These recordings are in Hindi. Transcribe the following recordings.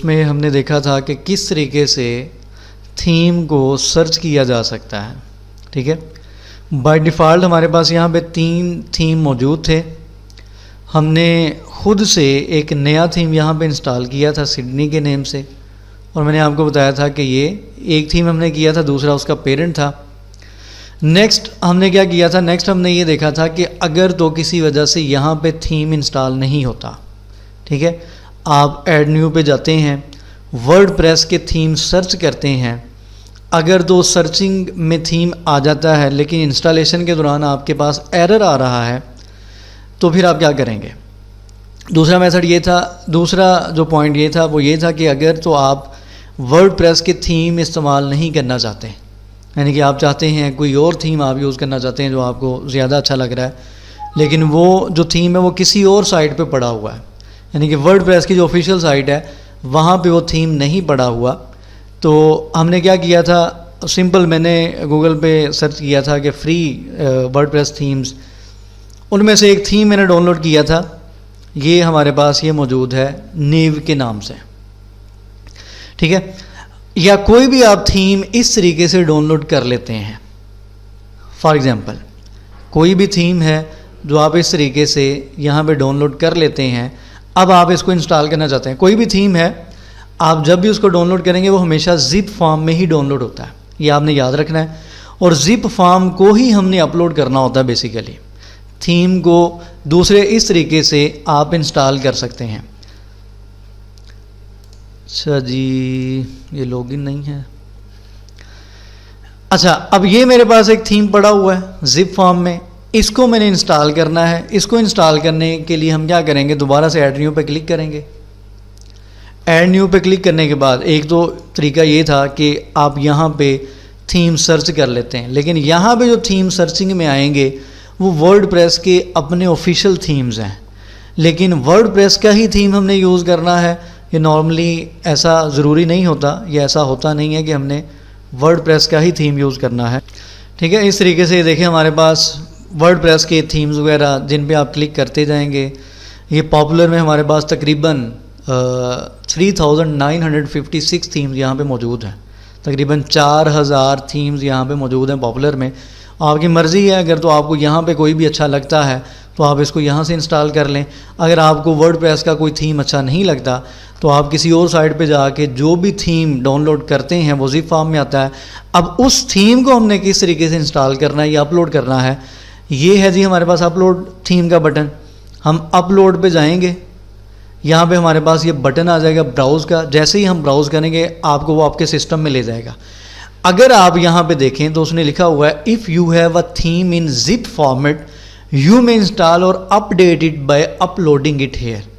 उसमें हमने देखा था कि किस तरीके से थीम को सर्च किया जा सकता है। ठीक है, बाय डिफ़ॉल्ट हमारे पास यहाँ पे 3 थीम मौजूद थे। हमने खुद से एक नया थीम यहाँ पे इंस्टॉल किया था सिडनी के नेम से, और मैंने आपको बताया था कि ये एक थीम हमने किया था, दूसरा उसका पेरेंट था। नेक्स्ट हमने क्या किया था, नेक्स्ट हमने ये देखा था कि अगर तो किसी वजह से यहाँ पे थीम इंस्टॉल नहीं होता, ठीक है, आप ऐड न्यू पे जाते हैं, वर्डप्रेस के थीम सर्च करते हैं, अगर तो सर्चिंग में थीम आ जाता है लेकिन इंस्टॉलेशन के दौरान आपके पास एरर आ रहा है, तो फिर आप क्या करेंगे। दूसरा मेथड ये था, दूसरा जो पॉइंट ये था वो ये था कि अगर तो आप वर्डप्रेस के थीम इस्तेमाल नहीं करना चाहते, यानी कि आप चाहते हैं कोई और थीम आप यूज़ करना चाहते हैं जो आपको ज़्यादा अच्छा लग रहा है, लेकिन वो जो थीम है वो किसी और साइट पे पड़ा हुआ है, यानी कि वर्डप्रेस की जो ऑफिशियल साइट है वहाँ पे वो थीम नहीं पड़ा हुआ, तो हमने क्या किया था, सिंपल मैंने गूगल पे सर्च किया था कि फ्री वर्डप्रेस थीम्स, उनमें से एक थीम मैंने डाउनलोड किया था। ये हमारे पास ये मौजूद है नीव के नाम से। ठीक है, या कोई भी आप थीम इस तरीके से डाउनलोड कर लेते हैं। फॉर एग्ज़ाम्पल कोई भी थीम है जो आप इस तरीके से यहाँ पे डाउनलोड कर लेते हैं, अब आप इसको इंस्टॉल करना चाहते हैं। कोई भी थीम है, आप जब भी उसको डाउनलोड करेंगे वो हमेशा जिप फॉर्म में ही डाउनलोड होता है, ये आपने याद रखना है, और जिप फॉर्म को ही हमने अपलोड करना होता है। बेसिकली थीम को दूसरे इस तरीके से आप इंस्टॉल कर सकते हैं। अच्छा जी, ये लॉगिन नहीं है। अच्छा, अब ये मेरे पास एक थीम पड़ा हुआ है जिप फॉर्म में, इसको मैंने इंस्टॉल करना है। इसको इंस्टॉल करने के लिए हम क्या करेंगे, दोबारा से ऐड न्यू पे क्लिक करेंगे। ऐड न्यू पे क्लिक करने के बाद एक तो तरीका ये था कि आप यहाँ पे थीम सर्च कर लेते हैं, लेकिन यहाँ पे जो थीम सर्चिंग में आएंगे वो वर्डप्रेस के अपने ऑफिशियल थीम्स हैं, लेकिन वर्डप्रेस का ही थीम हमने यूज़ करना है। ये नॉर्मली ऐसा ज़रूरी नहीं होता, ये ऐसा होता नहीं है कि हमने वर्डप्रेस का ही थीम यूज़ करना है। ठीक है, इस तरीके से देखिए हमारे पास वर्डप्रेस के थीम्स वगैरह जिन पे आप क्लिक करते जाएंगे, ये पॉपुलर में हमारे पास तकरीबन 3956 थीम्स यहाँ पे मौजूद हैं। तकरीबन 4000 थीम्स यहाँ पे मौजूद हैं पॉपुलर में। आपकी मर्ज़ी है, अगर तो आपको यहाँ पे कोई भी अच्छा लगता है तो आप इसको यहाँ से इंस्टॉल कर लें। अगर आपको वर्डप्रेस का कोई थीम अच्छा नहीं लगता तो आप किसी और साइट पे जाके जो भी थीम डाउनलोड करते हैं वो ज़िप फॉर्म में आता है। अब उस थीम को हमने किस तरीके से इंस्टॉल करना है या अपलोड करना है, ये है जी हमारे पास अपलोड थीम का बटन। हम अपलोड पे जाएंगे, यहाँ पे हमारे पास ये बटन आ जाएगा ब्राउज़ का। जैसे ही हम ब्राउज़ करेंगे आपको वो आपके सिस्टम में ले जाएगा। अगर आप यहाँ पे देखें तो उसने लिखा हुआ है if you have a theme in zip format you may install और update it by uploading it here.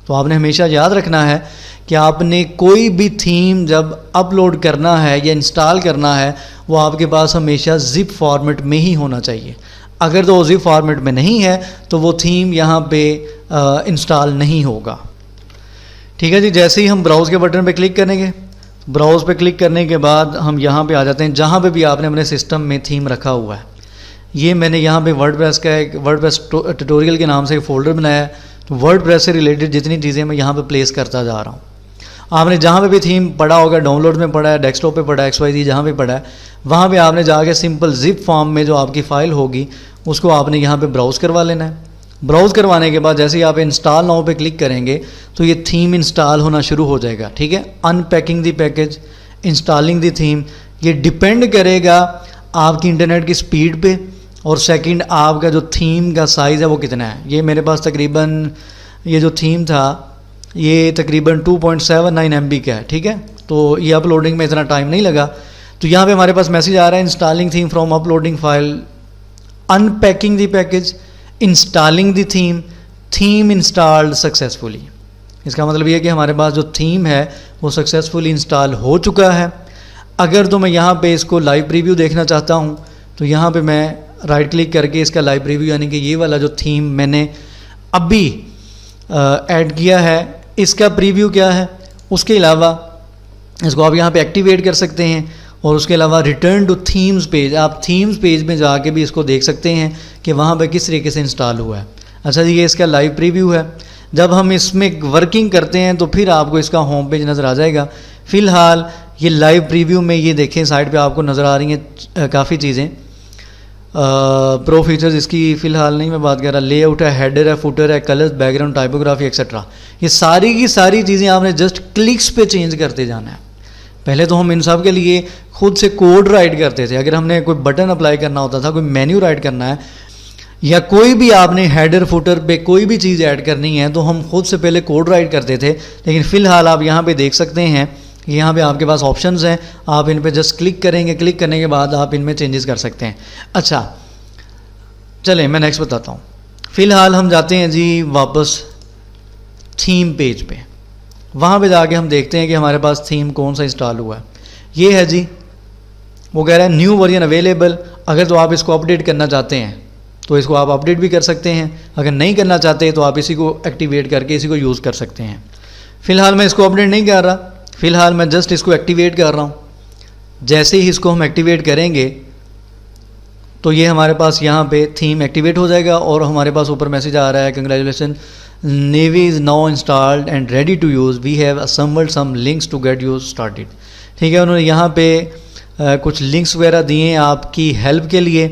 तो आपने हमेशा याद रखना है कि आपने कोई भी थीम जब अपलोड करना है या इंस्टॉल करना है वो आपके पास हमेशा जिप फॉर्मेट में ही होना चाहिए। अगर तो जिप फॉर्मेट में नहीं है तो वो थीम यहाँ पे इंस्टॉल नहीं होगा। ठीक है जी, जैसे ही हम ब्राउज़ के बटन पे क्लिक करेंगे, ब्राउज़ पे क्लिक करने के बाद हम यहाँ पे आ जाते हैं जहाँ पे भी आपने अपने सिस्टम में थीम रखा हुआ है। ये मैंने यहाँ पे वर्डप्रेस का एक वर्डप्रेस ट्यूटोरियल के नाम से एक फ़ोल्डर बनाया है, तो वर्डप्रेस से रिलेटेड जितनी चीज़ें मैं यहाँ पे प्लेस करता जा रहा हूँ। आपने जहाँ पे भी थीम पड़ा होगा, डाउनलोड में पड़ा है, डेस्कटॉप पे पड़ा है, XYZ जहाँ पे पड़ा है, वहाँ पे आपने जाके सिंपल जिप फॉर्म में जो आपकी फ़ाइल होगी उसको आपने यहाँ पे ब्राउज़ करवा लेना है। ब्राउज़ करवाने के बाद जैसे ही आप इंस्टॉल नाउ पे क्लिक करेंगे तो ये थीम इंस्टॉल होना शुरू हो जाएगा। ठीक है, अनपैकिंग दी पैकेज, इंस्टॉलिंग दी थीम, ये डिपेंड करेगा आपकी इंटरनेट की स्पीड पे, और सेकंड आपका जो थीम का साइज़ है वो कितना है। ये मेरे पास तकरीबन ये जो थीम था ये तकरीबन 2.79 MB का है। ठीक है, तो ये अपलोडिंग में इतना टाइम नहीं लगा। तो यहाँ पे हमारे पास मैसेज आ रहा है installing theme from uploading file, unpacking the package, installing the theme, theme installed successfully. इसका मतलब ये है कि हमारे पास जो थीम है वो सक्सेसफुली इंस्टॉल हो चुका है। अगर तो मैं यहाँ पे इसको लाइव प्रीव्यू देखना चाहता हूँ तो यहाँ पे मैं राइट क्लिक करके इसका लाइव प्रीव्यू, यानी कि ये वाला जो थीम मैंने अभी ऐड किया है इसका प्रीव्यू क्या है, उसके अलावा इसको आप यहाँ पे एक्टिवेट कर सकते हैं। और उसके अलावा रिटर्न टू थीम्स पेज, आप थीम्स पेज में जाके भी इसको देख सकते हैं कि वहाँ पे किस तरीके से इंस्टॉल हुआ है। अच्छा जी, ये इसका लाइव प्रीव्यू है। जब हम इसमें वर्किंग करते हैं तो फिर आपको इसका होम पेज नज़र आ जाएगा। फ़िलहाल ये लाइव प्रीव्यू में ये देखें साइड पे आपको नज़र आ रही हैं काफ़ी चीज़ें। प्रो फीचर्स इसकी फ़िलहाल नहीं मैं बात कर रहा, लेआउट है, हेडर है, फुटर है, कलर्स, बैकग्राउंड, टाइपोग्राफी एक्सेट्रा। ये सारी की सारी चीज़ें आपने जस्ट क्लिक्स पे चेंज करते जाना है। पहले तो हम इन सब के लिए खुद से कोड राइट करते थे। अगर हमने कोई बटन अप्लाई करना होता था, कोई मेन्यू राइट करना है, या कोई भी आपने हेडर फुटर पे कोई भी चीज़ ऐड करनी है, तो हम खुद से पहले कोड राइट करते थे। लेकिन फ़िलहाल आप यहाँ पे देख सकते हैं, यहाँ पे आपके पास ऑप्शंस हैं, आप इन पे जस्ट क्लिक करेंगे, क्लिक करने के बाद आप इनमें चेंजेस कर सकते हैं। अच्छा चलें मैं नेक्स्ट बताता हूँ। फ़िलहाल हम जाते हैं जी वापस थीम पेज पे। वहाँ पे जाके हम देखते हैं कि हमारे पास थीम कौन सा इंस्टॉल हुआ है। ये है जी, वो कह रहा है न्यू वर्जन अवेलेबल। अगर तो आप इसको अपडेट करना चाहते हैं तो इसको आप अपडेट भी कर सकते हैं, अगर नहीं करना चाहते तो आप इसी को एक्टिवेट करके इसी को यूज़ कर सकते हैं। फ़िलहाल मैं इसको अपडेट नहीं कर रहा, फ़िलहाल मैं जस्ट इसको एक्टिवेट कर रहा हूँ। जैसे ही इसको हम एक्टिवेट करेंगे तो ये हमारे पास यहाँ पे थीम एक्टिवेट हो जाएगा और हमारे पास ऊपर मैसेज आ रहा है, congratulation, Navi is now installed and ready to use, we have assembled some links to get you started. ठीक है, उन्होंने यहाँ पे कुछ लिंक्स वगैरह दिए हैं आपकी हेल्प के लिए।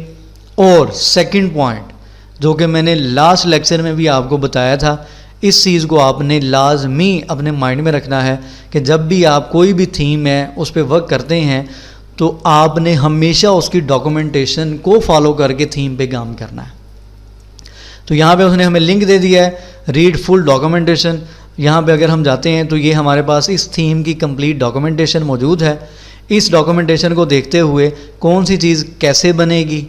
और सेकंड पॉइंट जो कि मैंने लास्ट लेक्चर में भी आपको बताया था, इस चीज़ को आपने लाजमी अपने माइंड में रखना है कि जब भी आप कोई भी थीम है उस पर वर्क करते हैं तो आपने हमेशा उसकी डॉक्यूमेंटेशन को फॉलो करके थीम पे काम करना है। तो यहाँ पे उसने हमें लिंक दे दिया है, रीड फुल डॉक्यूमेंटेशन। यहाँ पे अगर हम जाते हैं तो ये हमारे पास इस थीम की कंप्लीट डॉक्यूमेंटेशन मौजूद है। इस डॉक्यूमेंटेशन को देखते हुए कौन सी चीज़ कैसे बनेगी,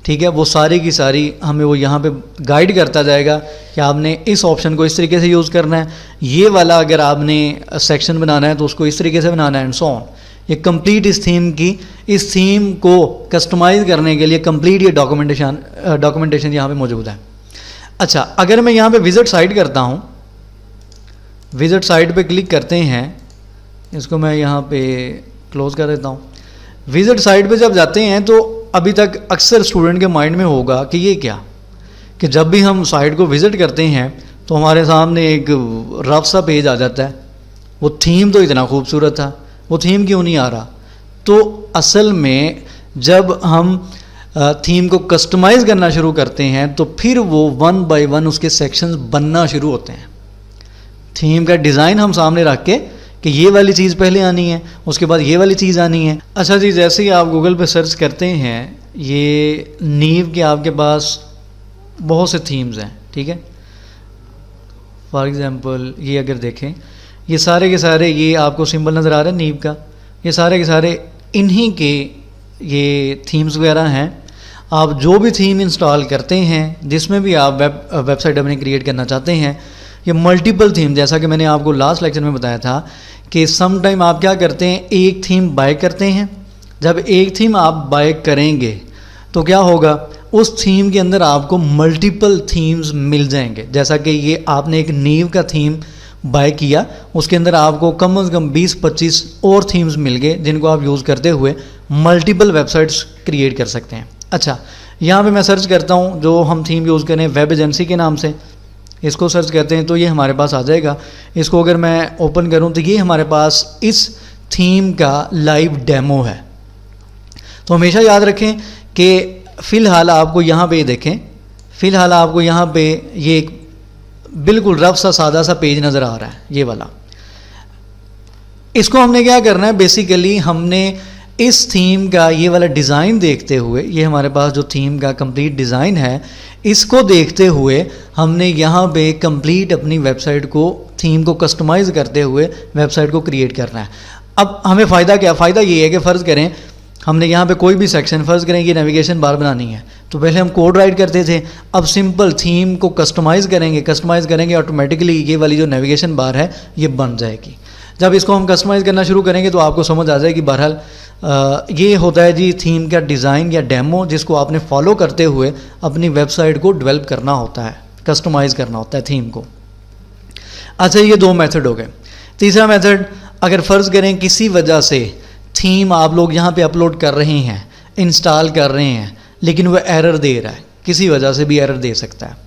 ठीक है, वो सारी की सारी हमें वो यहाँ पे गाइड करता जाएगा कि आपने इस ऑप्शन को इस तरीके से यूज़ करना है, ये वाला अगर आपने सेक्शन बनाना है तो उसको इस तरीके से बनाना है, एंड सो ऑन। ये कंप्लीट इस थीम को कस्टमाइज़ करने के लिए कंप्लीट ये डॉक्यूमेंटेशन यहाँ पे मौजूद है। अच्छा, अगर मैं यहाँ पे विजिट साइट करता हूँ, विजिट साइट पे क्लिक करते हैं, इसको मैं यहाँ पे क्लोज कर देता हूँ। विजिट साइट पे जब जाते हैं तो अभी तक अक्सर स्टूडेंट के माइंड में होगा कि ये क्या, कि जब भी हम साइट को विज़िट करते हैं तो हमारे सामने एक रफ सा पेज आ जाता है, वो थीम तो इतना खूबसूरत था, वो थीम क्यों नहीं आ रहा। तो असल में जब हम थीम को कस्टमाइज़ करना शुरू करते हैं तो फिर वो वन बाय वन उसके सेक्शंस बनना शुरू होते हैं। थीम का डिज़ाइन हम सामने रख के कि ये वाली चीज़ पहले आनी है, उसके बाद ये वाली चीज़ आनी है। अच्छा जी, जैसे ही आप गूगल पे सर्च करते हैं, ये नीव के आपके पास बहुत से थीम्स हैं, ठीक है। फॉर एग्ज़ाम्पल ये अगर देखें, ये सारे के सारे, ये आपको सिंबल नज़र आ रहा है नीव का, ये सारे के सारे इन्हीं के ये थीम्स वगैरह हैं। आप जो भी थीम इंस्टॉल करते हैं, जिसमें भी आप वेबसाइट अपनी क्रिएट करना चाहते हैं, ये मल्टीपल थीम, जैसा कि मैंने आपको लास्ट लेक्चर में बताया था कि सम टाइम आप क्या करते हैं, एक थीम बाय करते हैं। जब एक थीम आप बाय करेंगे तो क्या होगा, उस थीम के अंदर आपको मल्टीपल थीम्स मिल जाएंगे। जैसा कि ये आपने एक नीव का थीम बाय किया, उसके अंदर आपको कम से कम 20-25 और थीम्स मिल गए जिनको आप यूज़ करते हुए मल्टीपल वेबसाइट्स क्रिएट कर सकते हैं। अच्छा, यहाँ पे मैं सर्च करता हूँ, जो हम थीम यूज़ करें वेब एजेंसी के नाम से, इसको सर्च करते हैं तो ये हमारे पास आ जाएगा। इसको अगर मैं ओपन करूं तो ये हमारे पास इस थीम का लाइव डेमो है। तो हमेशा याद रखें कि फ़िलहाल आपको यहाँ पे देखें, फ़िलहाल आपको यहाँ पे ये एक बिल्कुल रफ सा सादा सा पेज नज़र आ रहा है, ये वाला। इसको हमने क्या करना है, बेसिकली हमने इस थीम का ये वाला डिज़ाइन देखते हुए, ये हमारे पास जो थीम का कंप्लीट डिज़ाइन है, इसको देखते हुए हमने यहाँ पे कंप्लीट अपनी वेबसाइट को, थीम को कस्टमाइज़ करते हुए वेबसाइट को क्रिएट करना है। अब हमें फ़ायदा क्या, फ़ायदा ये है कि फ़र्ज़ करें हमने यहाँ पे कोई भी सेक्शन, फ़र्ज़ करें कि नेविगेशन बार बनानी है, तो पहले हम कोड राइट करते थे, अब सिंपल थीम को कस्टमाइज़ करेंगे ऑटोमेटिकली ये वाली जो नेविगेशन बार है ये बन जाएगी। जब इसको हम कस्टमाइज़ करना शुरू करेंगे तो आपको समझ आ जाएगी। बहरहाल ये होता है जी थीम का डिज़ाइन या डेमो, जिसको आपने फॉलो करते हुए अपनी वेबसाइट को डेवलप करना होता है, कस्टमाइज़ करना होता है थीम को। अच्छा, ये 2 मेथड हो गए। तीसरा मेथड, अगर फ़र्ज़ करें किसी वजह से थीम आप लोग यहाँ पे अपलोड कर रहे हैं, इंस्टॉल कर रहे हैं, लेकिन वह एरर दे रहा है, किसी वजह से भी एरर दे सकता है।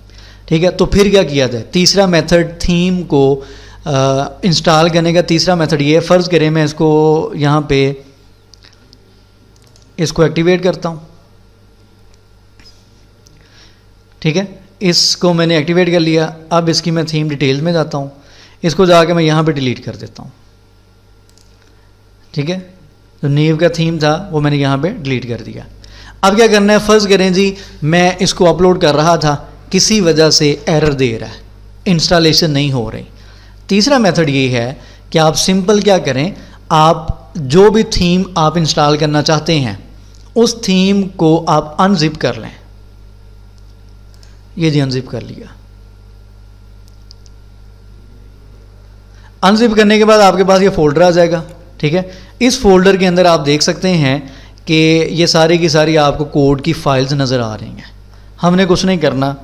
ठीक है। तो फिर क्या किया जाए, तीसरा मेथड थीम को इंस्टॉल करने का तीसरा मेथड ये है, फ़र्ज़ करें मैं इसको यहाँ पे इसको एक्टिवेट करता हूँ, ठीक है। इसको मैंने एक्टिवेट कर लिया। अब इसकी मैं थीम डिटेल्स में जाता हूँ, इसको जाके मैं यहाँ पे डिलीट कर देता हूँ, ठीक है। जो नीव का थीम था वो मैंने यहाँ पे डिलीट कर दिया। अब क्या करना है, फ़र्ज़ करें जी मैं इसको अपलोड कर रहा था, किसी वजह से एरर दे रहा है, इंस्टॉलेशन नहीं हो रही। तीसरा मेथड ये है कि आप सिंपल क्या करें, आप जो भी थीम आप इंस्टॉल करना चाहते हैं उस थीम को आप अनजिप कर लें। ये जी अनजिप कर लिया। अनजिप करने के बाद आपके पास ये फ़ोल्डर आ जाएगा, ठीक है। इस फोल्डर के अंदर आप देख सकते हैं कि ये सारी की सारी आपको कोड की फाइल्स नज़र आ रही हैं। हमने कुछ नहीं करना,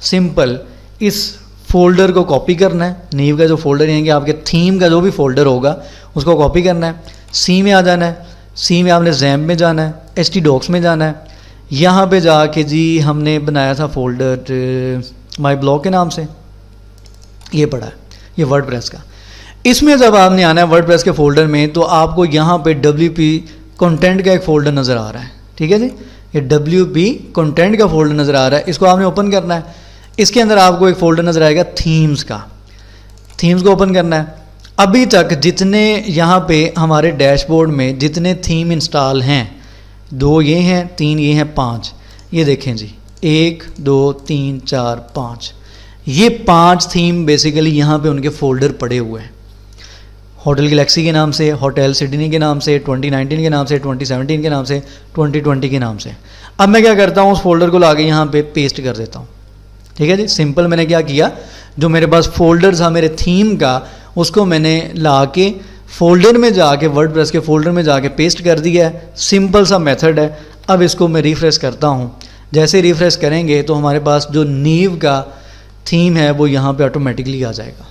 सिंपल इस फोल्डर को कॉपी करना है। नीव का जो फोल्डर है, आपके थीम का जो भी फोल्डर होगा उसको कॉपी करना है, सी में आ जाना है, सी में आपने जैम्प में जाना है, htdocs में जाना है। यहाँ पे जाके जी हमने बनाया था फोल्डर माई ब्लॉग के नाम से, ये पड़ा है, ये वर्डप्रेस का। इसमें जब आपने आना है वर्डप्रेस के फोल्डर में, तो आपको यहाँ पे WP कंटेंट का एक फ़ोल्डर नज़र आ रहा है, ठीक है जी। ये WP कंटेंट का फ़ोल्डर नज़र आ रहा है, इसको आपने ओपन करना है। इसके अंदर आपको एक फ़ोल्डर नज़र आएगा थीम्स का, थीम्स को ओपन करना है। अभी तक जितने यहाँ पे हमारे डैशबोर्ड में जितने थीम इंस्टॉल हैं, 2 ये हैं, 3 ये हैं, 5 ये देखें जी, 1 2 3 4 5, ये 5 थीम बेसिकली यहाँ पे उनके फ़ोल्डर पड़े हुए हैं। होटल गैलेक्सी के नाम से, होटल सिडनी के नाम से, 2019 के नाम से, 2017 के नाम से, 2020 के नाम से। अब मैं क्या करता हूँ, उस फोल्डर को लाके यहाँ पे पेस्ट कर देता हूँ, ठीक है जी। सिंपल मैंने क्या किया, जो मेरे पास फोल्डर था मेरे थीम का, उसको मैंने ला के फोल्डर में जाके वर्डप्रेस के फोल्डर में जाके पेस्ट कर दिया है। सिंपल सा मेथड है। अब इसको मैं रिफ़्रेश करता हूँ, जैसे रिफ़्रेश करेंगे तो हमारे पास जो नीव का थीम है वो यहाँ पे ऑटोमेटिकली आ जाएगा।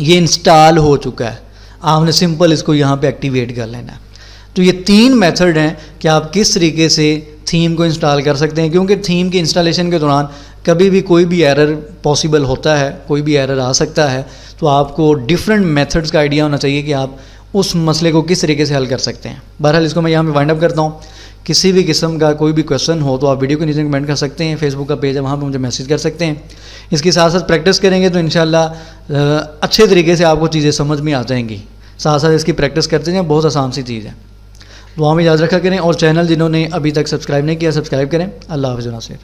ये इंस्टॉल हो चुका है, आपने सिंपल इसको यहाँ पे एक्टिवेट कर लेना है। तो ये 3 मेथड हैं कि आप किस तरीके से थीम को इंस्टॉल कर सकते हैं, क्योंकि थीम के इंस्टॉलेशन के दौरान कभी भी कोई भी एरर पॉसिबल होता है, कोई भी एरर आ सकता है। तो आपको डिफरेंट मेथड्स का आइडिया होना चाहिए कि आप उस मसले को किस तरीके से हल कर सकते हैं। बहरहाल इसको मैं यहाँ पे वाइंड अप करता हूँ। किसी भी किस्म का कोई भी क्वेश्चन हो तो आप वीडियो के नीचे कमेंट कर सकते हैं, फेसबुक का पेज है वहाँ पे मुझे मैसेज कर सकते हैं। इसके साथ साथ प्रैक्टिस करेंगे तो इंशाल्लाह अच्छे तरीके से आपको चीज़ें समझ में आ जाएंगी। साथ साथ इसकी प्रैक्टिस करते जाएं, बहुत आसान सी चीज़ है। दुआ में याद रखा करें, और चैनल जिन्होंने अभी तक सब्सक्राइब नहीं किया सब्सक्राइब करें। अल्लाह हाफ़िज़ नासिर।